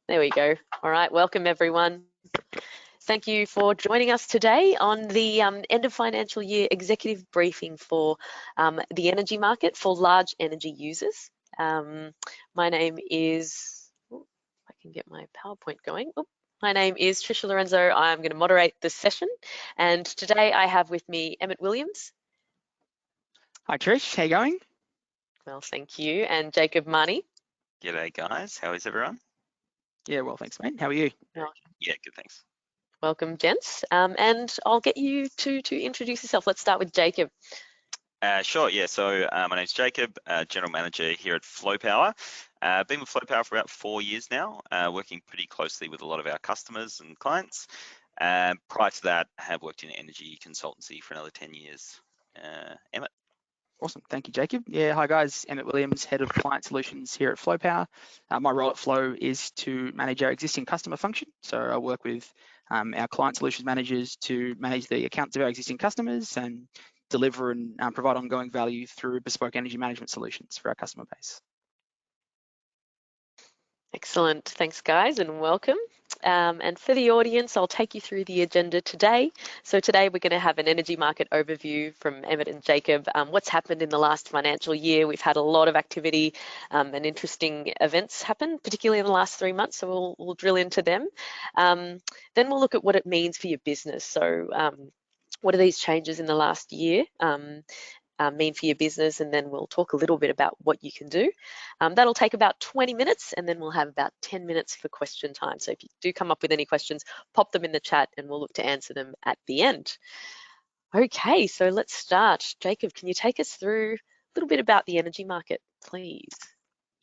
There we go. All right, welcome everyone. Thank you for joining us today on the end of financial year executive briefing for the energy market for large energy users. My name is, if I can get my PowerPoint going. My name is Tricia Lorenzo. I'm going to moderate this session. And today I have with me Emmett Williams. Hi Trish, how you going? Well, thank you. And Jacob Mahoney. G'day guys, how is everyone? Yeah, well, thanks, mate. How are you? Yeah, good, thanks. Welcome, gents. And I'll get you to introduce yourself. Let's start with Jacob. Sure, yeah, so my name's Jacob, General Manager here at Flow Power. Been with Flow Power for about 4 years now, working pretty closely with a lot of our customers and clients. Prior to that, I have worked in energy consultancy for another 10 years. Emmett. Awesome, thank you, Jacob. Yeah, hi guys, Emmett Williams, Head of Client Solutions here at Flow Power. My role at Flow is to manage our existing customer function. So I work with our Client Solutions managers to manage the accounts of our existing customers and deliver and provide ongoing value through bespoke energy management solutions for our customer base. Excellent, thanks guys and welcome. And for the audience, I'll take you through the agenda today. So today we're going to have an energy market overview from Emmett and Jacob. What's happened in the last financial year? We've had a lot of activity and interesting events happen, particularly in the last 3 months. So we'll drill into them. Then we'll look at what it means for your business. So what are these changes in the last year mean for your business, and then we'll talk a little bit about what you can do. That'll take about 20 minutes, and then we'll have about 10 minutes for question time. So if you do come up with any questions, pop them in the chat and we'll look to answer them at the end. Okay, so let's start. Jacob, can you take us through a little bit about the energy market, please?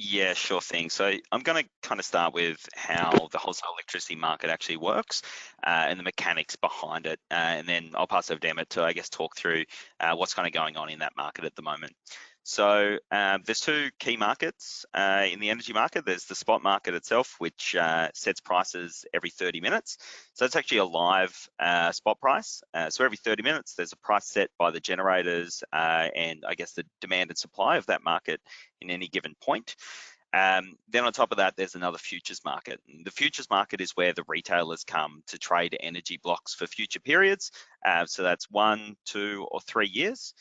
Yeah, sure thing. So I'm going to kind of start with how the wholesale electricity market actually works and the mechanics behind it. And then I'll pass over to Emmett to, I guess, talk through what's kind of going on in that market at the moment. So there's 2 key markets in the energy market. There's the spot market itself, which sets prices every 30 minutes. So it's actually a live spot price. So every 30 minutes, there's a price set by the generators and I guess the demand and supply of that market in any given point. Then on top of that, there's another futures market. The futures market is where the retailers come to trade energy blocks for future periods. So that's 1, 2, or 3 years.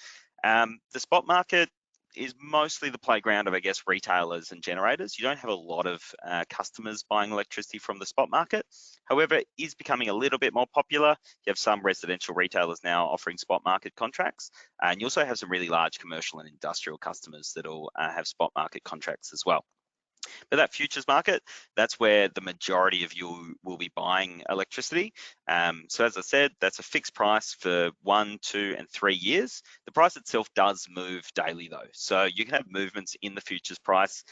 The spot market is mostly the playground of, I guess, retailers and generators. You don't have a lot of customers buying electricity from the spot market. However, it is becoming a little bit more popular. You have some residential retailers now offering spot market contracts, and you also have some really large commercial and industrial customers that will have spot market contracts as well. But that futures market, that's where the majority of you will be buying electricity. So as I said, that's a fixed price for 1, 2, and 3 years. The price itself does move daily though. So you can have movements in the futures price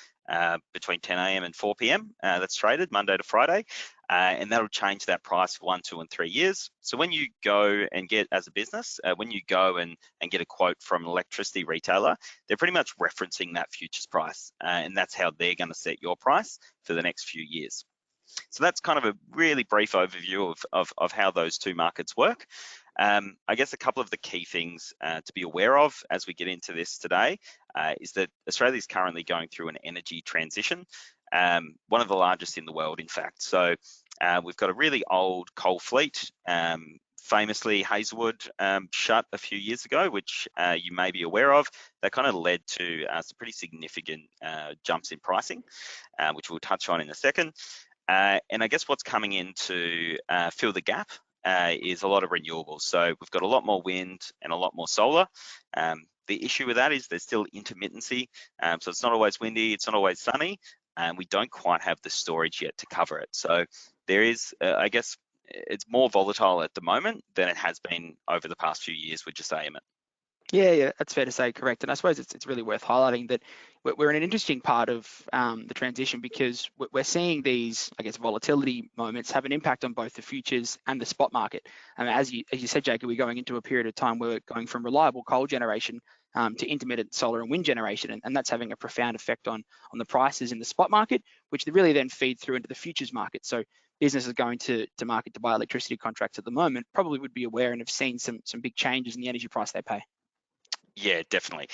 between 10 a.m. and 4 p.m. That's traded Monday to Friday. And that'll change that price for 1, 2, and 3 years. So when you go and get, as a business, when you go and get a quote from an electricity retailer, they're pretty much referencing that futures price. And that's how they're going to set your price for the next few years. So that's kind of a really brief overview of how those 2 markets work. I guess a couple of the key things to be aware of as we get into this today is that Australia is currently going through an energy transition, one of the largest in the world, in fact. So we've got a really old coal fleet. Famously, Hazelwood shut a few years ago, which you may be aware of. That kind of led to some pretty significant jumps in pricing, which we'll touch on in a second. And I guess what's coming in to fill the gap is a lot of renewables. So we've got a lot more wind and a lot more solar. The issue with that is there's still intermittency. So it's not always windy, it's not always sunny, and we don't quite have the storage yet to cover it. So there is, I guess, it's more volatile at the moment than it has been over the past few years, would you say, Emmett? Yeah, that's fair to say, correct. And I suppose it's really worth highlighting that we're in an interesting part of the transition because we're seeing these, I guess, volatility moments have an impact on both the futures and the spot market. As you said, Jacob, we're going into a period of time where we're going from reliable coal generation to intermittent solar and wind generation, and that's having a profound effect on the prices in the spot market, which really then feed through into the futures market. So businesses going to market to buy electricity contracts at the moment probably would be aware and have seen some big changes in the energy price they pay. Yeah, definitely.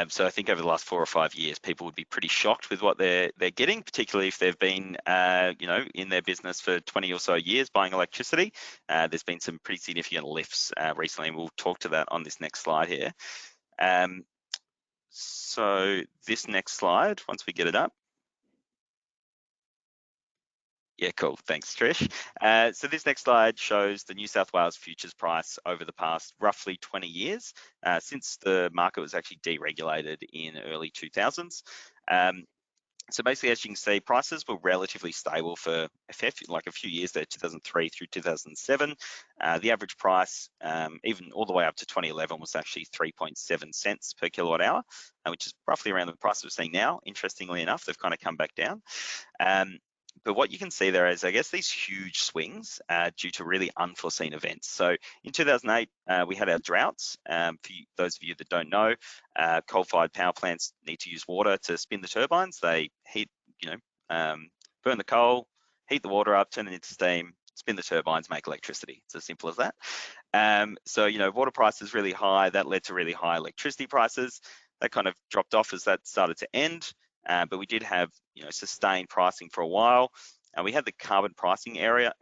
So I think over the last 4 or 5 years, people would be pretty shocked with what they're getting, particularly if they've been, in their business for 20 or so years buying electricity. There's been some pretty significant lifts recently, and we'll talk to that on this next slide here. So this next slide, once we get it up. Yeah, cool. Thanks, Trish. So this next slide shows the New South Wales futures price over the past roughly 20 years, since the market was actually deregulated in early 2000s. So basically, as you can see, prices were relatively stable for like a few years there, 2003 through 2007. The average price, even all the way up to 2011, was actually 3.7 cents per kilowatt hour, which is roughly around the price we're seeing now. Interestingly enough, they've kind of come back down. But what you can see there is, I guess, these huge swings due to really unforeseen events. So in 2008, we had our droughts. For those of you that don't know, coal-fired power plants need to use water to spin the turbines. They heat, burn the coal, heat the water up, turn it into steam, spin the turbines, make electricity. It's as simple as that. So, water prices really high. That led to really high electricity prices. That kind of dropped off as that started to end. But we did have, sustained pricing for a while. We had the carbon pricing era,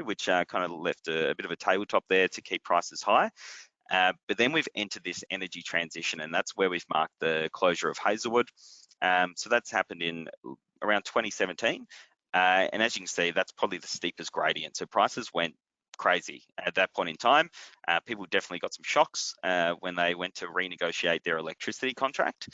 which kind of left a bit of a tabletop there to keep prices high. But then we've entered this energy transition, and that's where we've marked the closure of Hazelwood. So that's happened in around 2017. And as you can see, that's probably the steepest gradient. So prices went crazy at that point in time. People definitely got some shocks when they went to renegotiate their electricity contract.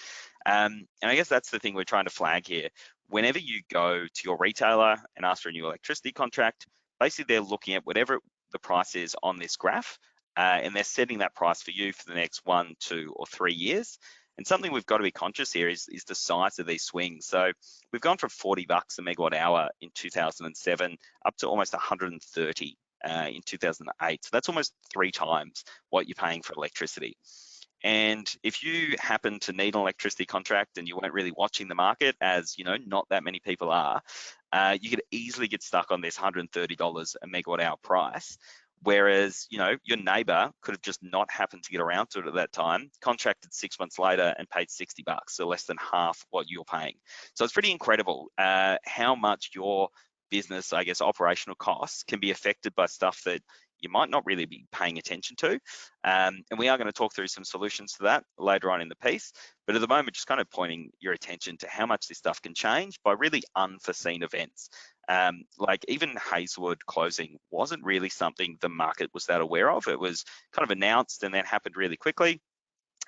And I guess that's the thing we're trying to flag here. Whenever you go to your retailer and ask for a new electricity contract, basically they're looking at whatever the price is on this graph, and they're setting that price for you for the next 1, 2, or 3 years. And something we've got to be conscious here is the size of these swings. So we've gone from $40 a megawatt hour in 2007 up to almost 130 in 2008. So that's almost 3 times what you're paying for electricity. And if you happen to need an electricity contract and you weren't really watching the market, as not that many people are, you could easily get stuck on this $130 a megawatt hour price. Whereas, your neighbor could have just not happened to get around to it at that time, contracted 6 months later and paid $60, so less than half what you're paying. So it's pretty incredible how much your business, I guess, operational costs can be affected by stuff that you might not really be paying attention to. And we are going to talk through some solutions to that later on in the piece. But at the moment, just kind of pointing your attention to how much this stuff can change by really unforeseen events. Like even Hazelwood closing wasn't really something the market was that aware of. It was kind of announced and then happened really quickly.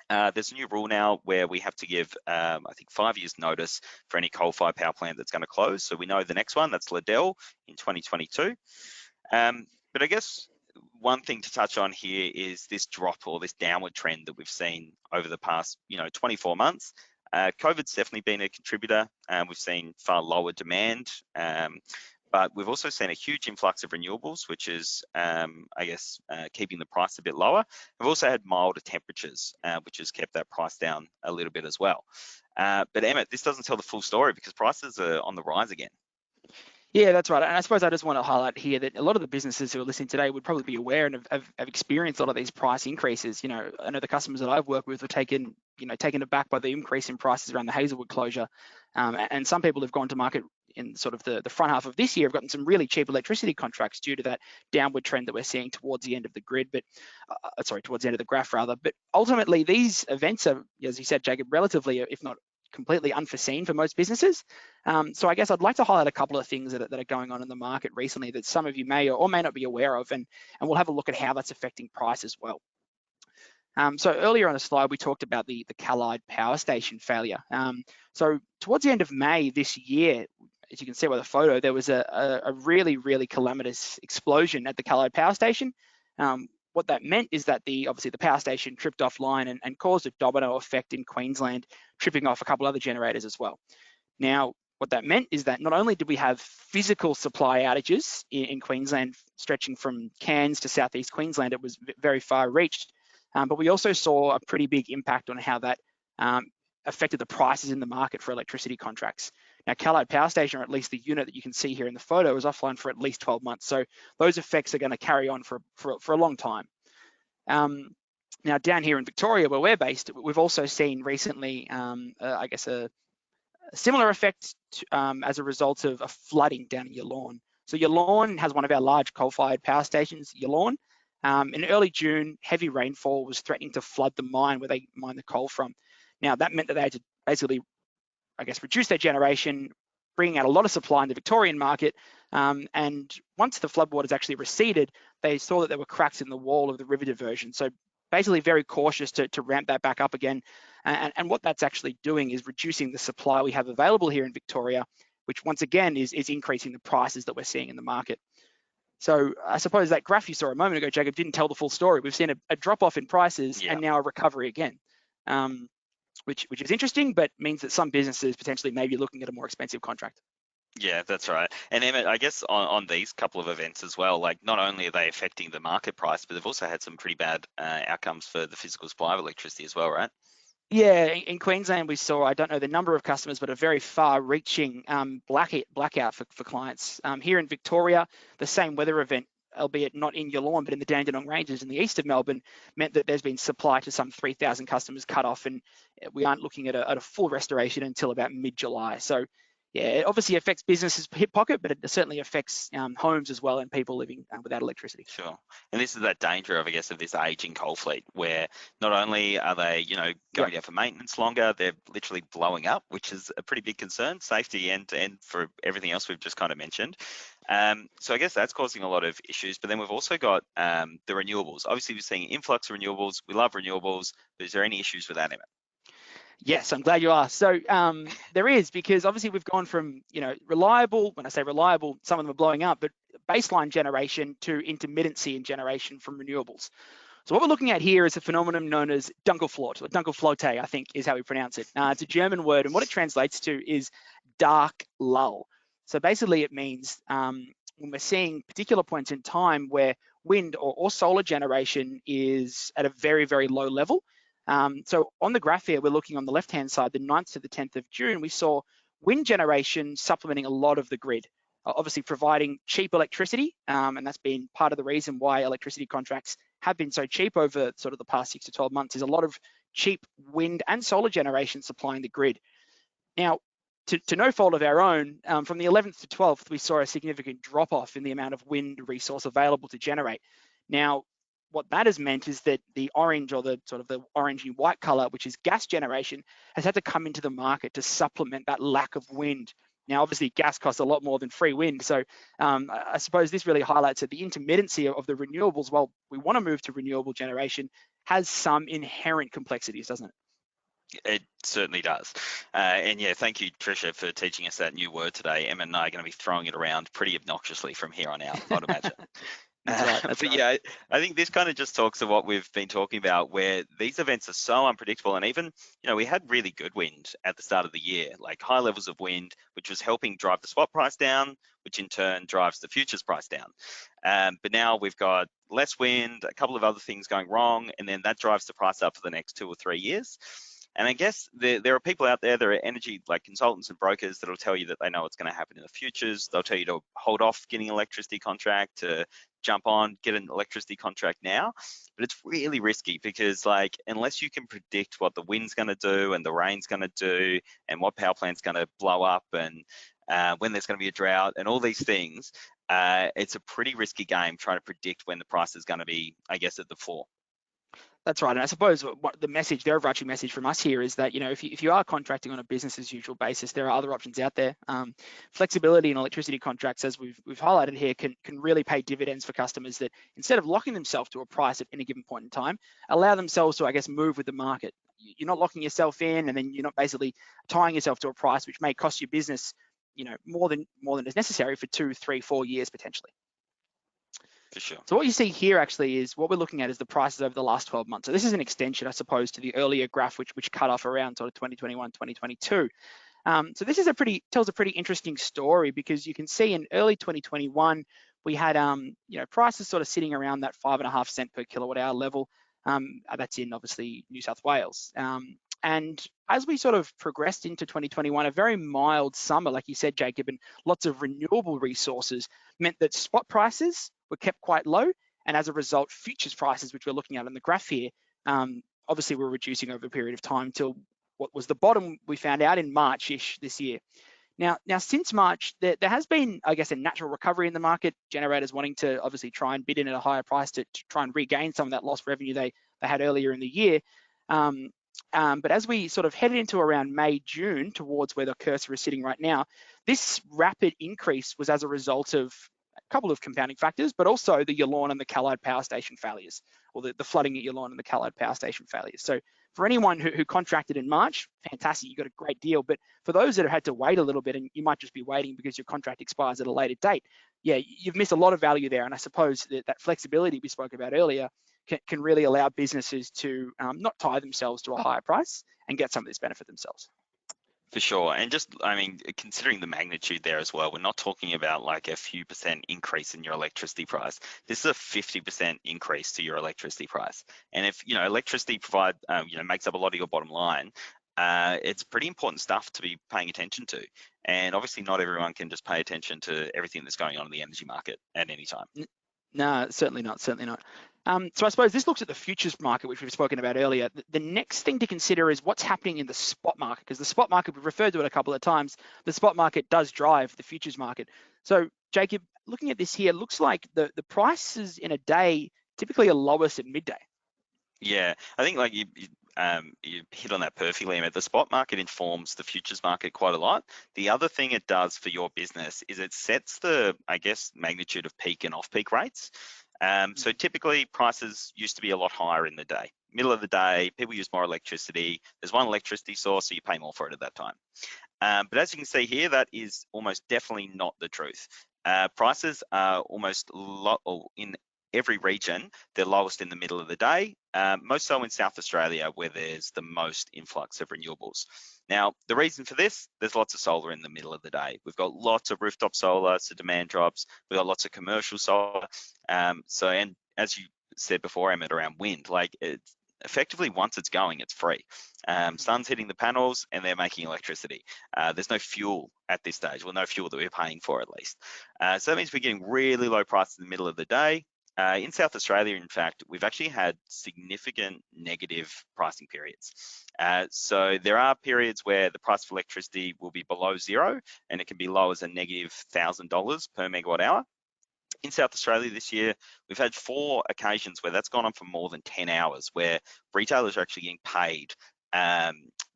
There's a new rule now where we have to give, I think, 5 years notice for any coal-fired power plant that's going to close. So we know the next one, that's Liddell in 2022. But I guess one thing to touch on here is this drop or this downward trend that we've seen over the past, 24 months. COVID's definitely been a contributor. We've seen far lower demand, but we've also seen a huge influx of renewables, which is, keeping the price a bit lower. We've also had milder temperatures, which has kept that price down a little bit as well. But Emmett, this doesn't tell the full story because prices are on the rise again. Yeah, that's right. And I suppose I just want to highlight here that a lot of the businesses who are listening today would probably be aware and have experienced a lot of these price increases. I know the customers that I've worked with were taken aback by the increase in prices around the Hazelwood closure. And some people have gone to market in sort of the front half of this year have gotten some really cheap electricity contracts due to that downward trend that we're seeing towards the end of the grid, towards the end of the graph rather. But ultimately, these events are, as you said, Jacob, relatively, if not completely unforeseen for most businesses. So I guess I'd like to highlight a couple of things that are going on in the market recently that some of you may or may not be aware of, and we'll have a look at how that's affecting price as well. So earlier on the slide, we talked about the Callide power station failure. So towards the end of May this year, as you can see by the photo, there was a really, really calamitous explosion at the Callide power station. What that meant is that obviously the power station tripped offline and caused a domino effect in Queensland, tripping off a couple other generators as well. Now, what that meant is that not only did we have physical supply outages in Queensland stretching from Cairns to southeast Queensland, it was very far reached, but we also saw a pretty big impact on how that affected the prices in the market for electricity contracts. Now, Callide Power Station, or at least the unit that you can see here in the photo, is offline for at least 12 months. So those effects are going to carry on for a long time. Now, down here in Victoria, where we're based, we've also seen recently, I guess, a similar effect as a result of a flooding down in Yallourn. So Yallourn has one of our large coal-fired power stations, Yallourn. In early June, heavy rainfall was threatening to flood the mine where they mine the coal from. Now, that meant that they had to basically, I guess, reduce their generation, bringing out a lot of supply in the Victorian market. And once the floodwaters actually receded, they saw that there were cracks in the wall of the river diversion. So basically very cautious to ramp that back up again. And what that's actually doing is reducing the supply we have available here in Victoria, which once again is increasing the prices that we're seeing in the market. So I suppose that graph you saw a moment ago, Jacob, didn't tell the full story. We've seen a drop off in prices and now a recovery again, which is interesting, but means that some businesses potentially may be looking at a more expensive contract. Yeah, that's right. And Emmett, I guess on these couple of events as well, like not only are they affecting the market price, but they've also had some pretty bad outcomes for the physical supply of electricity as well, right? Yeah, in Queensland, we saw, I don't know the number of customers, but a very far-reaching blackout for clients. Here in Victoria, the same weather event, albeit not in Yallourn, but in the Dandenong Ranges in the east of Melbourne, meant that there's been supply to some 3,000 customers cut off, and we aren't looking at a full restoration until about mid-July. So, yeah, it obviously affects businesses' hip pocket, but it certainly affects homes as well and people living without electricity. Sure. And this is that danger of, I guess, of this aging coal fleet, where not only are they, going down for maintenance longer, they're literally blowing up, which is a pretty big concern, safety and for everything else we've just kind of mentioned. So I guess that's causing a lot of issues. But then we've also got the renewables. Obviously, we're seeing influx of renewables. We love renewables. But is there any issues with that, Emmett? Yes, I'm glad you asked. So there is, because obviously we've gone from, reliable, when I say reliable, some of them are blowing up, but baseline generation to intermittency in generation from renewables. So what we're looking at here is a phenomenon known as Dunkelflaute, or Dunkelflaute, I think is how we pronounce it. It's a German word, and what it translates to is dark lull. So basically it means when we're seeing particular points in time where wind or solar generation is at a very, very low level. So on the graph here, we're looking on the left-hand side, the 9th to the 10th of June, we saw wind generation supplementing a lot of the grid, obviously providing cheap electricity, and that's been part of the reason why electricity contracts have been so cheap over sort of the past 6 to 12 months, is a lot of cheap wind and solar generation supplying the grid. Now, to no fault of our own, from the 11th to 12th, we saw a significant drop-off in the amount of wind resource available to generate. Now, what that has meant is that the orange, or the sort of the orangey white color, which is gas generation, has had to come into the market to supplement that lack of wind. Now, obviously, gas costs a lot more than free wind. So I suppose this really highlights that the intermittency of the renewables, while we want to move to renewable generation, has some inherent complexities, doesn't it? It certainly does. And yeah, thank you, Tricia, for teaching us that new word today. Emma and I are going to be throwing it around pretty obnoxiously from here on out, I'd imagine. That's right. Yeah, I think this kind of just talks to what we've been talking about, where these events are so unpredictable. And even, we had really good wind at the start of the year, like high levels of wind, which was helping drive the spot price down, which in turn drives the futures price down. But now we've got less wind, a couple of other things going wrong, and then that drives the price up for the next 2 or 3 years. And I guess there are people out there, there are energy like consultants and brokers that'll tell you that they know what's going to happen in the futures. They'll tell you to hold off getting an electricity contract, to jump on, get an electricity contract now. But it's really risky because, like, unless you can predict what the wind's going to do and the rain's going to do and what power plant's going to blow up and when there's going to be a drought and all these things, it's a pretty risky game trying to predict when the price is going to be, I guess, at the floor. That's right, and I suppose what the overarching message from us here is that, if you are contracting on a business as usual basis, there are other options out there. Flexibility in electricity contracts, as we've highlighted here, can really pay dividends for customers that, instead of locking themselves to a price at any given point in time, allow themselves to, I guess, move with the market. You're not locking yourself in, and then you're not basically tying yourself to a price which may cost your business, more than is necessary for 2, 3, 4 years potentially. For sure. So what you see here actually is what we're looking at is the prices over the last 12 months. So this is an extension, I suppose, to the earlier graph, which cut off around sort of 2021, 2022. So this is tells a pretty interesting story, because you can see in early 2021, we had prices sort of sitting around that 5.5 cent per kilowatt hour level. That's in obviously New South Wales. And as we sort of progressed into 2021, a very mild summer, like you said, Jacob, and lots of renewable resources meant that spot prices were kept quite low. And as a result, futures prices, which we're looking at on the graph here, obviously we're reducing over a period of time till what was the bottom we found out in March-ish this year. Now since March, there has been, I guess, a natural recovery in the market, generators wanting to obviously try and bid in at a higher price to try and regain some of that lost revenue they had earlier in the year. But as we sort of headed into around May, June, towards where the cursor is sitting right now, this rapid increase was as a result of a couple of compounding factors, but also the Yallourn and the Callide power station failures, or the flooding at Yallourn and the Callide power station failures. So for anyone who contracted in March, fantastic, you got a great deal. But for those that have had to wait a little bit, and you might just be waiting because your contract expires at a later date, yeah, you've missed a lot of value there. And I suppose that flexibility we spoke about earlier can really allow businesses to not tie themselves to a higher price and get some of this benefit themselves. For sure. And just, I mean, considering the magnitude there as well, we're not talking about like a few percent increase in your electricity price. This is a 50% increase to your electricity price. And if, you know, electricity makes up a lot of your bottom line, it's pretty important stuff to be paying attention to. And obviously not everyone can just pay attention to everything that's going on in the energy market at any time. No, certainly not, certainly not. So I suppose this looks at the futures market, which we've spoken about earlier. The next thing to consider is what's happening in the spot market, because the spot market, we've referred to it a couple of times, the spot market does drive the futures market. So Jacob, looking at this here, looks like the prices in a day typically are lowest at midday. Yeah, I think like you hit on that perfectly, Emmett. The spot market informs the futures market quite a lot. The other thing it does for your business is it sets the, I guess, magnitude of peak and off-peak rates. So typically prices used to be a lot higher in the day. Middle of the day, people use more electricity. There's one electricity source, so you pay more for it at that time. But as you can see here, that is almost definitely not the truth. Prices are almost in every region, they're lowest in the middle of the day, most so in South Australia, where there's the most influx of renewables. Now, the reason for this, there's lots of solar in the middle of the day. We've got lots of rooftop solar, so demand drops. We've got lots of commercial solar. And as you said before, Emmett, around wind, like it's effectively once it's going, it's free. Sun's hitting the panels and they're making electricity. There's no fuel at this stage, well, no fuel that we're paying for at least. So that means we're getting really low prices in the middle of the day. In South Australia, in fact, we've actually had significant negative pricing periods. So there are periods where the price of electricity will be below zero, and it can be low as a negative $1,000 per megawatt hour. In South Australia this year, we've had 4 occasions where that's gone on for more than 10 hours, where retailers are actually getting paid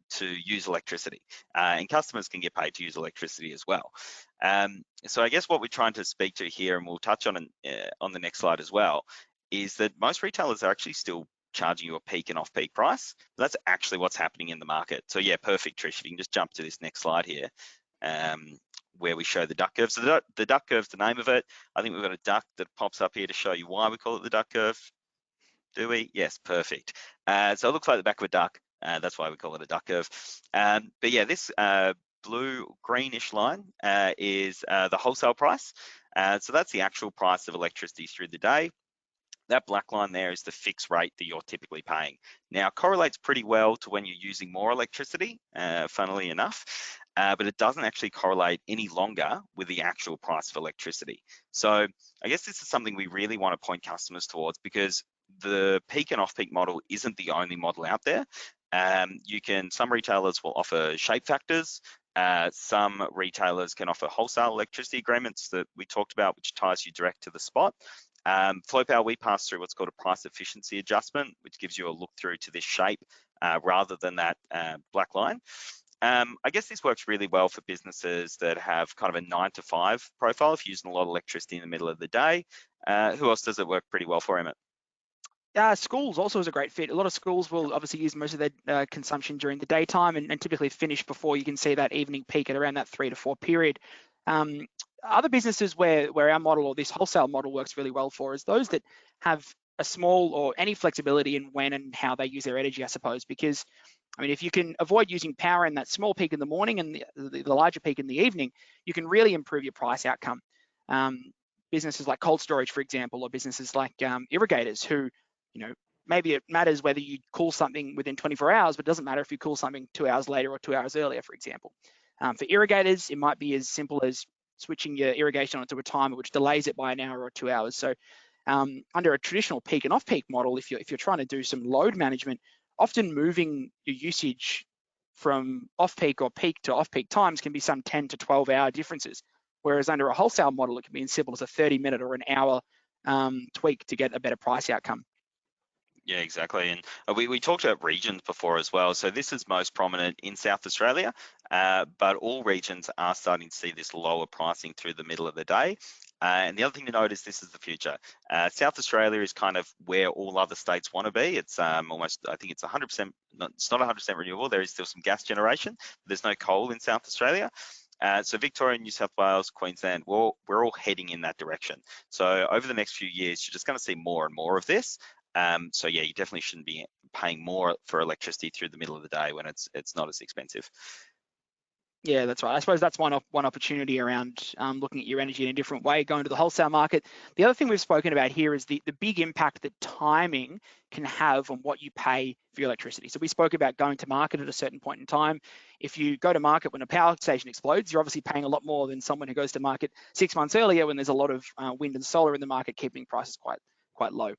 to use electricity, and customers can get paid to use electricity as well. So I guess what we're trying to speak to here, and we'll touch on the next slide as well, is that most retailers are actually still charging you a peak and off-peak price. That's actually what's happening in the market. So yeah, perfect, Trish. If you can just jump to this next slide here, where we show the duck curve. So the duck curve's the name of it. I think we've got a duck that pops up here to show you why we call it the duck curve. Do we? Yes, perfect. So it looks like the back of a duck. That's why we call it a duck curve. But yeah, this blue greenish line is the wholesale price. So that's the actual price of electricity through the day. That black line there is the fixed rate that you're typically paying. Now, it correlates pretty well to when you're using more electricity, funnily enough, but it doesn't actually correlate any longer with the actual price of electricity. So I guess this is something we really want to point customers towards, because the peak and off-peak model isn't the only model out there. Some retailers will offer shape factors. Some retailers can offer wholesale electricity agreements that we talked about, which ties you direct to the spot. Flow Power, we pass through what's called a price efficiency adjustment, which gives you a look through to this shape rather than that black line. I guess this works really well for businesses that have kind of a 9 to 5 profile if you're using a lot of electricity in the middle of the day. Who else does it work pretty well for, Emmett? Schools also is a great fit. A lot of schools will obviously use most of their consumption during the daytime and typically finish before you can see that evening peak at around that 3 to 4 period. Other businesses where our model or this wholesale model works really well for is those that have a small or any flexibility in when and how they use their energy, I suppose, because I mean, if you can avoid using power in that small peak in the morning and the larger peak in the evening, you can really improve your price outcome. Businesses like cold storage, for example, or businesses like irrigators who, maybe it matters whether you cool something within 24 hours, but it doesn't matter if you cool something 2 hours later or 2 hours earlier, for example. For irrigators, it might be as simple as switching your irrigation onto a timer, which delays it by an hour or 2 hours. So Under a traditional peak and off-peak model, if you're trying to do some load management, often moving your usage from off-peak or peak to off-peak times can be some 10 to 12 hour differences. Whereas under a wholesale model, it can be as simple as a 30-minute or an hour tweak to get a better price outcome. Yeah, exactly. And we talked about regions before as well. So this is most prominent in South Australia, but all regions are starting to see this lower pricing through the middle of the day. And the other thing to note is this is the future. South Australia is kind of where all other states want to be. It's almost, I think it's 100%, it's not 100% renewable. There is still some gas generation. There's no coal in South Australia. So Victoria, New South Wales, Queensland, we're all heading in that direction. So over the next few years, you're just going to see more and more of this. So yeah, you definitely shouldn't be paying more for electricity through the middle of the day when it's not as expensive. Yeah, that's right. I suppose that's one opportunity around looking at your energy in a different way, going to the wholesale market. The other thing we've spoken about here is the big impact that timing can have on what you pay for your electricity. So we spoke about going to market at a certain point in time. If you go to market when a power station explodes, you're obviously paying a lot more than someone who goes to market 6 months earlier when there's a lot of wind and solar in the market, keeping prices quite low.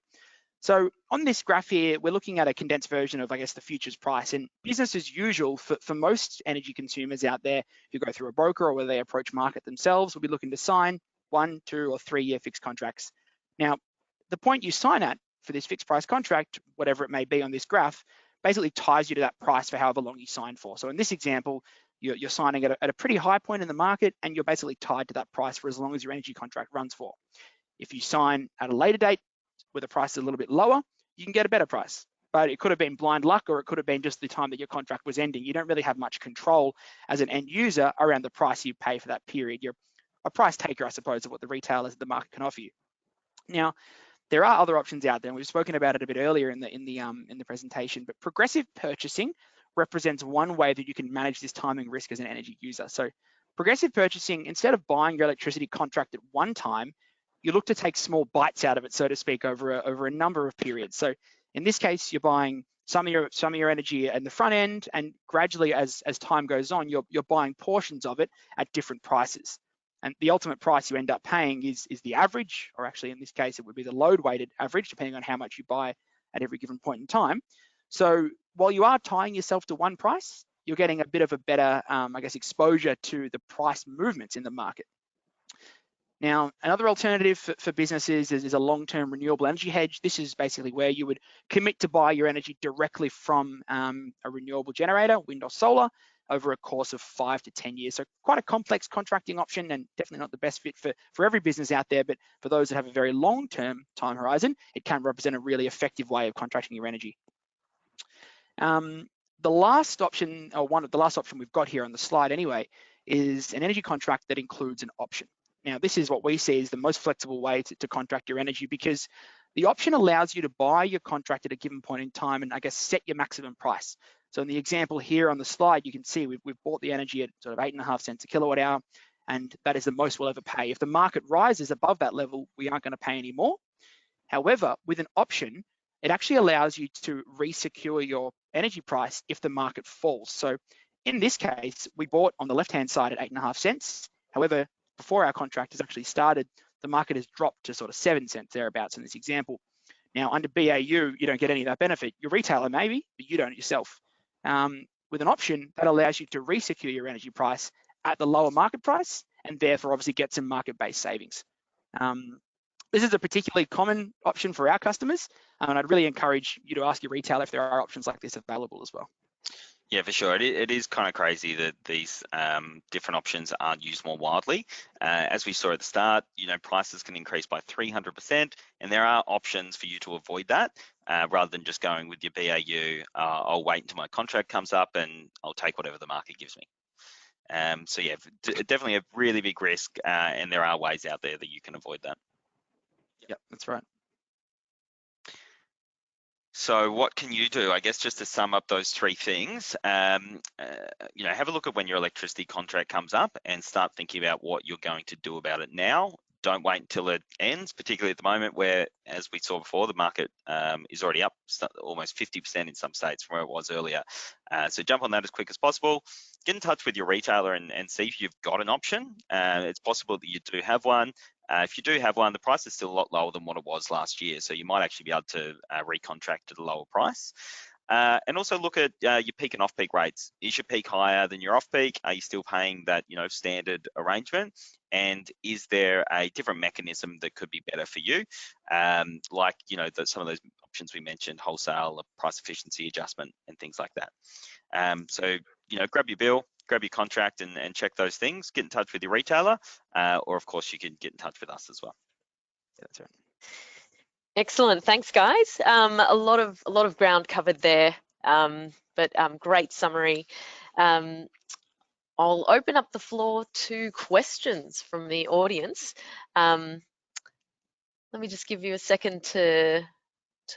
So on this graph here, we're looking at a condensed version of, I guess, the futures price. And business as usual for most energy consumers out there who go through a broker or whether they approach market themselves, will be looking to sign 1, 2, or 3 year fixed contracts. Now, the point you sign at for this fixed price contract, whatever it may be on this graph, basically ties you to that price for however long you sign for. So in this example, you're signing at a pretty high point in the market, and you're basically tied to that price for as long as your energy contract runs for. If you sign at a later date, where the price is a little bit lower, you can get a better price. But it could have been blind luck, or it could have been just the time that your contract was ending. You don't really have much control as an end user around the price you pay for that period. You're a price taker, I suppose, of what the retailers of the market can offer you. Now, there are other options out there, and we've spoken about it a bit earlier in the presentation, but progressive purchasing represents one way that you can manage this timing risk as an energy user. So progressive purchasing, instead of buying your electricity contract at one time, you look to take small bites out of it, so to speak, over a number of periods. So in this case, you're buying some of your energy in the front end, and gradually as time goes on, you're buying portions of it at different prices. And the ultimate price you end up paying is the average, or actually in this case, it would be the load weighted average, depending on how much you buy at every given point in time. So while you are tying yourself to one price, you're getting a bit of a better, I guess, exposure to the price movements in the market. Now, another alternative for businesses is a long-term renewable energy hedge. This is basically where you would commit to buy your energy directly from a renewable generator, wind or solar, over a course of 5 to 10 years. So quite a complex contracting option, and definitely not the best fit for every business out there, but for those that have a very long-term time horizon, it can represent a really effective way of contracting your energy. The last option, or the last option we've got here on the slide anyway, is an energy contract that includes an option. Now, this is what we see as the most flexible way to contract your energy, because the option allows you to buy your contract at a given point in time and, I guess, set your maximum price. So in the example here on the slide, you can see we've bought the energy at sort of 8.5 cents a kilowatt hour, and that is the most we'll ever pay. If the market rises above that level, we aren't going to pay any more. However, with an option, it actually allows you to re-secure your energy price if the market falls. So in this case, we bought on the left-hand side at 8.5 cents. However, before our contract has actually started, the market has dropped to sort of 7 cents thereabouts in this example. Now, under BAU, you don't get any of that benefit. Your retailer maybe, but you don't yourself. With an option, that allows you to re-secure your energy price at the lower market price, and therefore obviously get some market-based savings. This is a particularly common option for our customers, and I'd really encourage you to ask your retailer if there are options like this available as well. Yeah, for sure. It is kind of crazy that these different options aren't used more widely. As we saw at the start, prices can increase by 300%, and there are options for you to avoid that rather than just going with your BAU. I'll wait until my contract comes up and I'll take whatever the market gives me. So yeah, definitely a really big risk, and there are ways out there that you can avoid that. Yep, that's right. So what can you do? I guess just to sum up those three things, have a look at when your electricity contract comes up and start thinking about what you're going to do about it now. don't wait until it ends, particularly at the moment where, as we saw before, the market is already up almost 50% in some states from where it was earlier. So jump on that as quick as possible. Get in touch with your retailer and see if you've got an option. It's possible that you do have one. If you do have one, the price is still a lot lower than what it was last year, so you might actually be able to recontract at a lower price. And also look at your peak and off-peak rates. Is your peak higher than your off-peak? Are you still paying that standard arrangement? And is there a different mechanism that could be better for you? Like some of those options we mentioned, wholesale, price efficiency adjustment, and things like that. So grab your bill, grab your contract, and check those things. Get in touch with your retailer, or of course you can get in touch with us as well. Yeah, that's right. Excellent, thanks guys. A lot of ground covered there, but great summary. I'll open up the floor to questions from the audience. Let me just give you a second to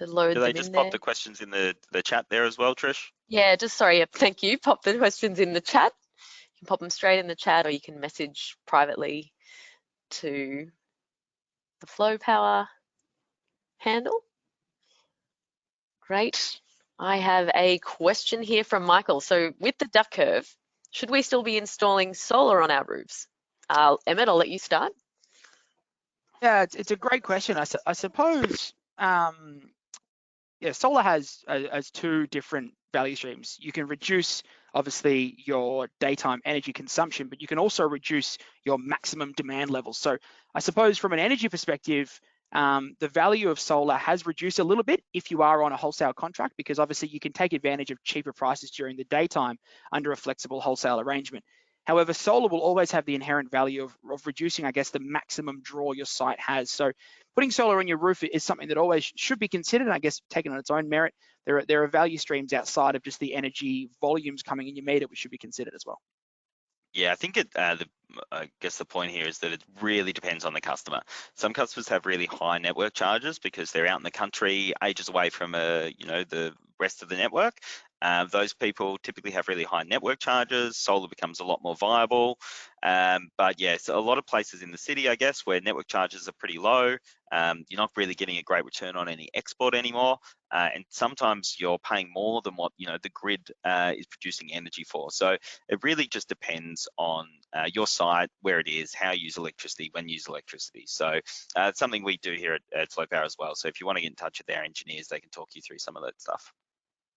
load Do them they in just there. pop the questions in the chat there as well, Trish? Yeah, sorry, thank you. Pop the questions in the chat. You can pop them straight in the chat, or you can message privately to the Flow Power handle. Great. I have a question here from Michael. So with the duck curve, should we still be installing solar on our roofs? Emmett, I'll let you start. Yeah, it's a great question. I suppose, solar has two different value streams. You can reduce, obviously, your daytime energy consumption, but you can also reduce your maximum demand levels. So I suppose from an energy perspective, the value of solar has reduced a little bit if you are on a wholesale contract, because obviously you can take advantage of cheaper prices during the daytime under a flexible wholesale arrangement. However, solar will always have the inherent value of reducing, I guess, the maximum draw your site has. So putting solar on your roof is something that always should be considered, and I guess taken on its own merit. There are value streams outside of just the energy volumes coming in your meter, which should be considered as well. Yeah, I think I guess the point here is that it really depends on the customer. Some customers have really high network charges because they're out in the country, ages away from the rest of the network. Those people typically have really high network charges. Solar becomes a lot more viable. But yes, a lot of places in the city, I guess, where network charges are pretty low, you're not really getting a great return on any export anymore. And sometimes you're paying more than what the grid is producing energy for. So it really just depends on your site, where it is, how you use electricity, when you use electricity. So it's something we do here at Flow Power as well. So if you want to get in touch with our engineers, they can talk you through some of that stuff.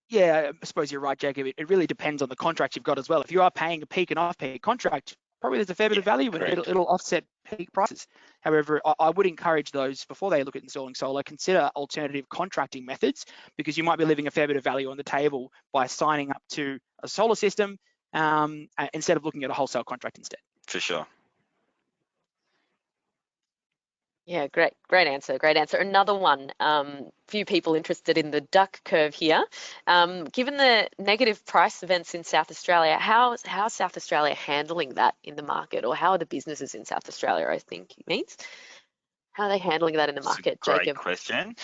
Yeah, I suppose you're right, Jacob. It really depends on the contract you've got as well. If you are paying a peak and off-peak contract, probably there's a fair bit of value in it. It'll offset peak prices. However, I would encourage those, before they look at installing solar, consider alternative contracting methods, because you might be leaving a fair bit of value on the table by signing up to a solar system instead of looking at a wholesale contract instead. For sure. Yeah, great answer, great answer. Another one, few people interested in the duck curve here. Given the negative price events in South Australia, how is South Australia handling that in the market, or how are the businesses in South Australia, I think it means? How are they handling that in the market, Jacob? Jacob? Great question.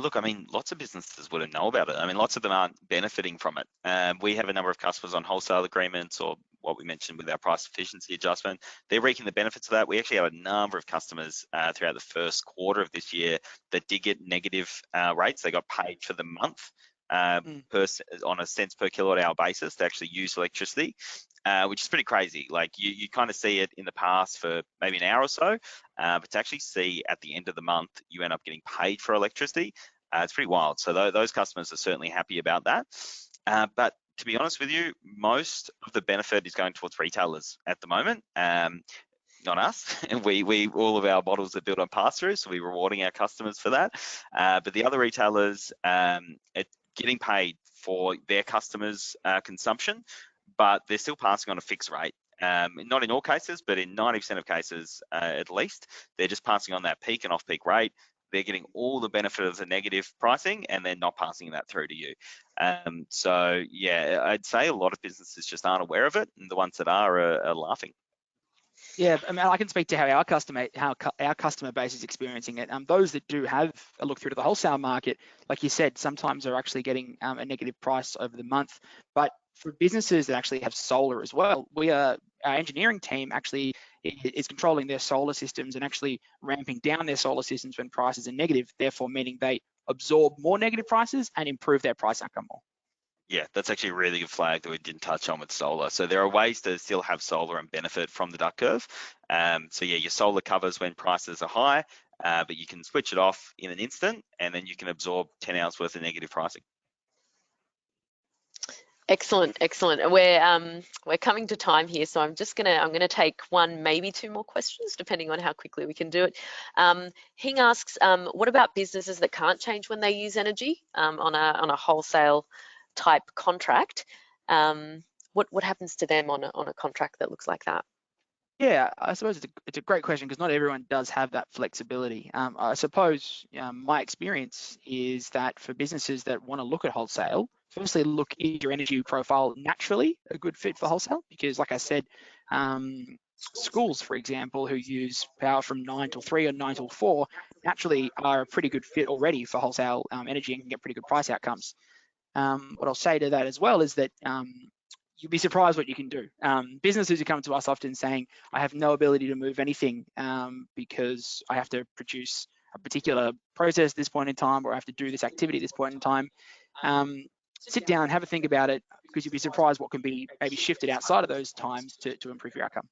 Look, I mean, lots of businesses wouldn't know about it. I mean, lots of them aren't benefiting from it. We have a number of customers on wholesale agreements, or what we mentioned with our price efficiency adjustment. They're reaping the benefits of that. We actually have a number of customers throughout the first quarter of this year that did get negative rates. They got paid for the month on a cents per kilowatt hour basis to actually use electricity, which is pretty crazy. Like you kind of see it in the past for maybe an hour or so, but to actually see at the end of the month you end up getting paid for electricity, it's pretty wild. So those customers are certainly happy about that. But to be honest with you, most of the benefit is going towards retailers at the moment. Not us. We all of our models are built on pass-through, so we're rewarding our customers for that. But the other retailers are getting paid for their customers' consumption, but they're still passing on a fixed rate. Not in all cases, but in 90% of cases at least, they're just passing on that peak and off-peak rate. They're getting all the benefit of the negative pricing, and they're not passing that through to you. So yeah, I'd say a lot of businesses just aren't aware of it, and the ones that are laughing. Yeah, I mean, I can speak to how our customer base is experiencing it. Those that do have a look through to the wholesale market, like you said, sometimes are actually getting a negative price over the month. But for businesses that actually have solar as well, our engineering team actually is controlling their solar systems and actually ramping down their solar systems when prices are negative, therefore meaning they absorb more negative prices and improve their price outcome more. Yeah, that's actually a really good flag that we didn't touch on with solar. So there are ways to still have solar and benefit from the duck curve. So yeah, your solar covers when prices are high, but you can switch it off in an instant, and then you can absorb 10 hours worth of negative pricing. Excellent, excellent. We're coming to time here, so I'm gonna take one, maybe two more questions, depending on how quickly we can do it. Hing asks, what about businesses that can't change when they use energy on a wholesale type contract? What happens to them on a contract that looks like that? Yeah, I suppose it's a great question because not everyone does have that flexibility. I suppose my experience is that for businesses that want to look at wholesale, firstly, look, is your energy profile naturally a good fit for wholesale? Because like I said, schools, for example, who use power from 9 till 3 or 9 till 4, naturally are a pretty good fit already for wholesale energy and can get pretty good price outcomes. What I'll say to that as well is that you'll be surprised what you can do. Businesses who come to us often saying, I have no ability to move anything because I have to produce a particular process at this point in time, or I have to do this activity at this point in time. Sit down, have a think about it, because you'll be surprised what can be maybe shifted outside of those times to improve your outcome.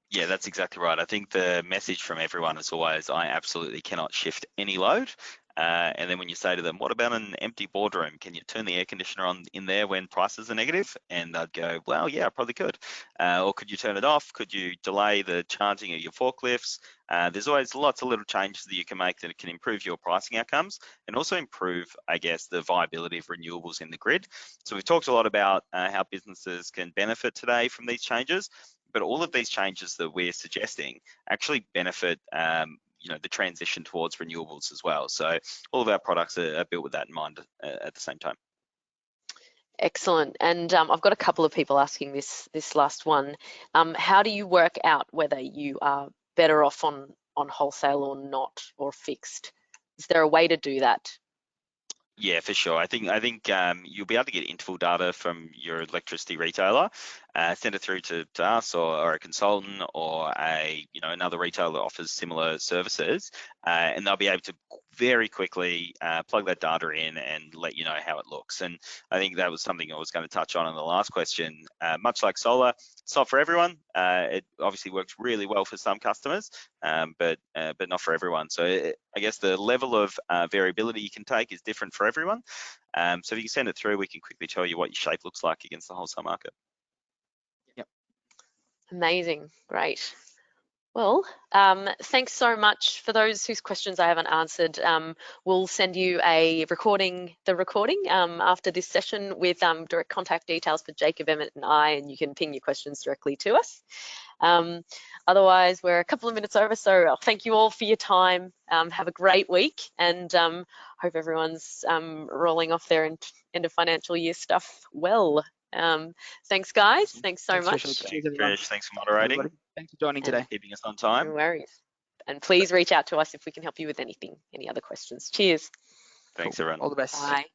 Yeah, that's exactly right. I think the message from everyone is always, I absolutely cannot shift any load. And then when you say to them, what about an empty boardroom? Can you turn the air conditioner on in there when prices are negative? And they'd go, well, yeah, I probably could. Or could you turn it off? Could you delay the charging of your forklifts? There's always lots of little changes that you can make that can improve your pricing outcomes and also improve, I guess, the viability of renewables in the grid. So we've talked a lot about how businesses can benefit today from these changes, but all of these changes that we're suggesting actually benefit the transition towards renewables as well. So all of our products are built with that in mind at the same time. Excellent. And I've got a couple of people asking this last one. How do you work out whether you are better off on wholesale or not, or fixed? Is there a way to do that? Yeah, for sure. I think you'll be able to get interval data from your electricity retailer, send it through to us or a consultant or another retailer that offers similar services, and they'll be able to very quickly plug that data in and let you know how it looks. And I think that was something I was going to touch on in the last question. Much like solar, it's not for everyone. It obviously works really well for some customers, but not for everyone. So I guess the level of variability you can take is different for everyone. So if you can send it through, we can quickly tell you what your shape looks like against the wholesale market. Yep. Amazing, great. Well, thanks so much. For those whose questions I haven't answered, we'll send you the recording after this session with direct contact details for Jacob, Emmett and I, and you can ping your questions directly to us. Otherwise, we're a couple of minutes over, so I'll thank you all for your time. Have a great week, and hope everyone's rolling off their end of financial year stuff well. Thanks, guys. Thanks so much. Trish, thanks for moderating. Everybody. Thanks for joining today. Keeping us on time. No worries. And please reach out to us if we can help you with anything, any other questions. Cheers. Thanks, everyone. All the best. Bye.